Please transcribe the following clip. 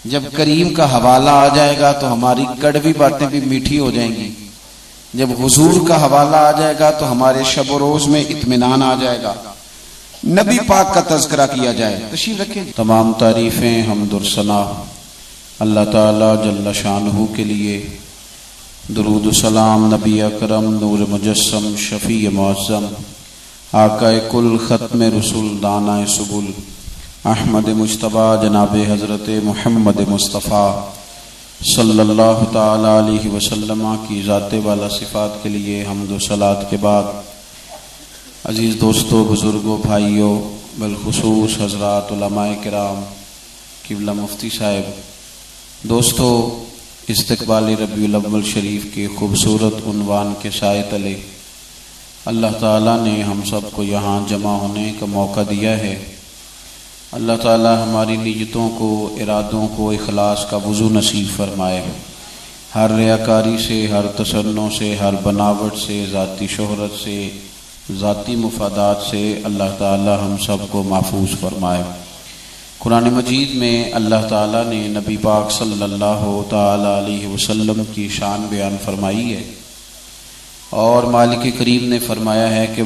جب کریم کا حوالہ آ جائے گا تو ہماری کڑوی باتیں بھی میٹھی ہو جائیں گی، جب حضور کا حوالہ آ جائے گا تو ہمارے شب و روز میں اطمینان آ جائے گا، نبی پاک کا تذکرہ کیا جائے۔ تشریف رکھیں۔ تمام تعریفیں حمد و ثنا اللہ تعالی جل شانہ کے لیے، درود و سلام نبی اکرم نور مجسم شفیع معظم آقا کل ختم رسول دانائے سبل احمد مجتبیٰ جناب حضرت محمد مصطفیٰ صلی اللہ تعالی علیہ وسلم کی ذات والا صفات کے لیے حمد و صلات کے بعد، عزیز دوستو، بزرگوں، بھائیوں، بالخصوص حضرات علماء کرام، قبلہ مفتی صاحب، دوستو، استقبال ربیع الاول شریف کے خوبصورت عنوان کے سائے تلے اللہ تعالیٰ نے ہم سب کو یہاں جمع ہونے کا موقع دیا ہے۔ اللہ تعالیٰ ہماری نیتوں کو، ارادوں کو اخلاص کا وضو نصیب فرمائے، ہر ریاکاری سے، ہر تصنع سے، ہر بناوٹ سے، ذاتی شہرت سے، ذاتی مفادات سے اللہ تعالیٰ ہم سب کو محفوظ فرمائے۔ قرآن مجید میں اللہ تعالیٰ نے نبی پاک صلی اللہ تعالیٰ علیہ وسلم کی شان بیان فرمائی ہے، اور مالک کریم نے فرمایا ہے کہ